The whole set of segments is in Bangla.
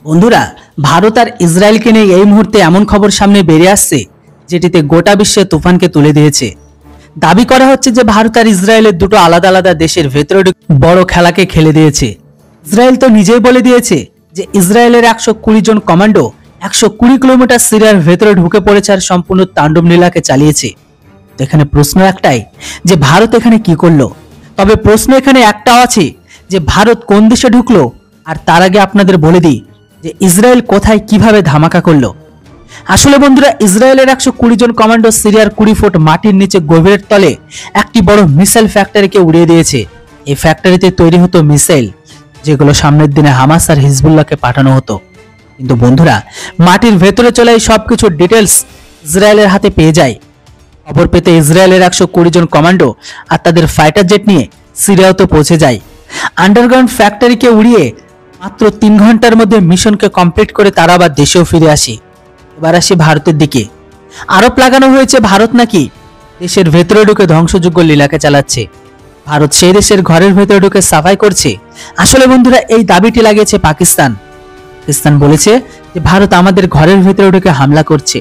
বন্ধুরা, ভারত আর ইসরায়েলকে নিয়ে এই মুহূর্তে এমন খবর সামনে বেরিয়ে আসছে যেটিতে গোটা বিশ্বে তুফানকে তুলে দিয়েছে। দাবি করা হচ্ছে যে ভারত আর ইসরায়েলের দুটো আলাদা আলাদা দেশের ভেতরে বড় খেলাকে খেলে দিয়েছে। ইসরায়েল তো নিজেই বলে দিয়েছে যে ইসরায়েলের 120 জন কমান্ডো 120 কিলোমিটার সিরিয়ার ভেতরে ঢুকে পড়েছে আর সম্পূর্ণ তাণ্ডব লীলাকে চালিয়েছে। তো এখানে প্রশ্ন একটাই যে ভারত এখানে কি করলো। তবে প্রশ্ন এখানে একটাও আছে যে ভারত কোন দেশে ঢুকলো। আর তার আগে আপনাদের বলে দিই যে ইসরায়েল কোথায় কিভাবে ধামাকা করলো। আসলে বন্ধুরা, ইসরায়েলের 120 জন কমান্ডো সিরিয়ার 20 ফুট মাটির নিচে গভীরের তলে একটি বড় মিসাইল ফ্যাক্টরিকে উড়িয়ে দিয়েছে। এই ফ্যাক্টরিতে তৈরি হতো মিসাইল যেগুলো সামনের দিনে হামাস আর হিজবুল্লাহকে পাঠানো হতো। কিন্তু বন্ধুরা, মাটির ভেতরে চলে এই সবকিছু ডিটেলস ইসরায়েলের হাতে পেয়ে যায়। খবর পেতে ইসরায়েলের 120 জন কমান্ডো আর তাদের ফাইটার জেট নিয়ে সিরিয়াতে পৌঁছে যায়। আন্ডারগ্রাউন্ড ফ্যাক্টরিকে উড়িয়ে মাত্র 3 ঘন্টার মধ্যে মিশনকে কমপ্লিট করে তারা আবার দেশেও ফিরে আসে। এবার আসি ভারতের দিকে। আরোপ লাগানো হয়েছে ভারত নাকি দেশের ভেতরে ঢুকে ধ্বংসযোগ্য লীলাকে চালাচ্ছে। ভারত সেই দেশের ঘরের ভেতরে ঢুকে সাফাই করছে। আসলে বন্ধুরা, এই দাবিটি লাগিয়েছে পাকিস্তান। পাকিস্তান বলেছে যে ভারত আমাদের ঘরের ভেতরে ঢুকে হামলা করছে।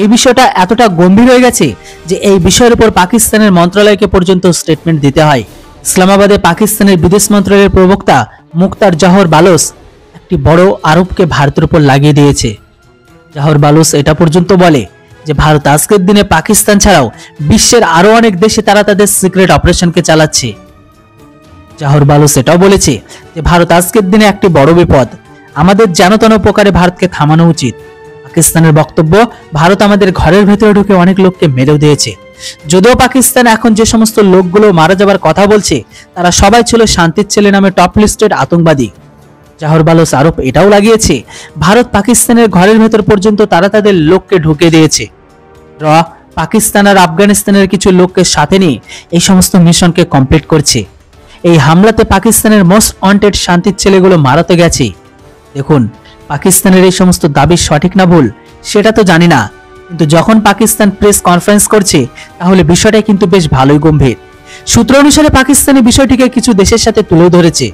এই বিষয়টা এতটা গম্ভীর হয়ে গেছে যে এই বিষয়ের উপর পাকিস্তানের মন্ত্রণালয়কে পর্যন্ত স্টেটমেন্ট দিতে হয়। ইসলামাবাদে পাকিস্তানের বিদেশ মন্ত্রণালয়ের প্রবক্তা মুখতার জাহর বালোচ একটি বড় আরোপকে ভারতের উপর লাগিয়ে দিয়েছে। জাহর বালোচ এটা পর্যন্ত বলে যে ভারত আজকের দিনে পাকিস্তান ছাড়াও বিশ্বের আরো অনেক দেশে তারা তাদের সিক্রেট অপারেশনকে চালাচ্ছে। জাহর বালোচ এটাও বলেছে যে ভারত আজকের দিনে একটি বড় বিপদ, আমাদের যেন তেন প্রকারে ভারতকে থামানো উচিত। পাকিস্তানের বক্তব্য, ভারত আমাদের ঘরের ভেতরে ঢুকে অনেক লোককে মেরেও দিয়েছে। যদিও পাকিস্তান এখন যে সমস্ত লোকগুলো মারা যাবার কথা বলছে তারা সবাই ছিল শান্তির ছেলে নামে টপ লিস্টেড আতঙ্কবাদী। জাহর বালোচ আরোপ এটাও লাগিয়েছে ভারত পাকিস্তানের ঘরের ভেতর পর্যন্ত তারা তাদের লোককে ঢুকে দিয়েছে। পাকিস্তান আর আফগানিস্তানের কিছু লোককে সাথে নিয়ে এই সমস্ত মিশনকে কমপ্লিট করছে। এই হামলাতে পাকিস্তানের মোস্ট ওয়ান্টেড শান্তির ছেলেগুলো মারাতে গেছে। দেখুন, পাকিস্তানের এই সমস্ত দাবি সঠিক না ভুল সেটা তো জানি না, কিন্তু যখন পাকিস্তান প্রেস কনফারেন্স করছে তাহলে বিষয়টা কিন্তু বেশ ভালোই গম্ভীর। সূত্র অনুসারে পাকিস্তানি বিষয়টিকে কিছু দেশের সাথে তুলে ধরেছে।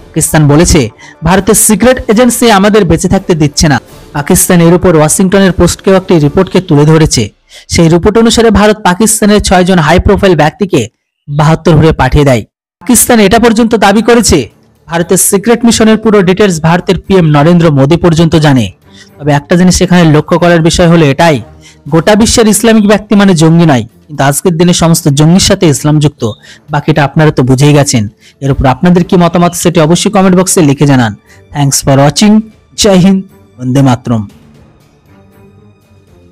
পাকিস্তান বলেছে ভারতের সিক্রেট এজেন্সি আমাদের বেঁচে থাকতে দিচ্ছে না। পাকিস্তান এর উপর ওয়াশিংটনের পোস্টকেও একটি রিপোর্টকে তুলে ধরেছে। সেই রিপোর্ট অনুসারে ভারত পাকিস্তানের 6 জন হাই প্রোফাইল ব্যক্তিকে 72 ঘুরে পাঠিয়ে দেয়। পাকিস্তান এটা পর্যন্ত দাবি করেছে ভারতের সিক্রেট মিশনের পুরো ডিটেলস ভারতের পিএম নরেন্দ্র মোদী পর্যন্ত জানে। তবে একটা জিনিস এখানে লক্ষ্য করার বিষয় হলো এটাই, গোটা বিশ্বের ইসলামিক ব্যক্তি মানে জঙ্গি নয়, কিন্তু আজকের দিনে সমস্ত জঙ্গির সাথে ইসলাম যুক্ত। বাকিটা আপনারা তো বুঝেই গেছেন। এর উপর আপনাদের কি মতামত সেটি অবশ্যই কমেন্ট বক্সে লিখে জানান। Thanks for watching. জয় হিন্দ, বন্দে মাতরম।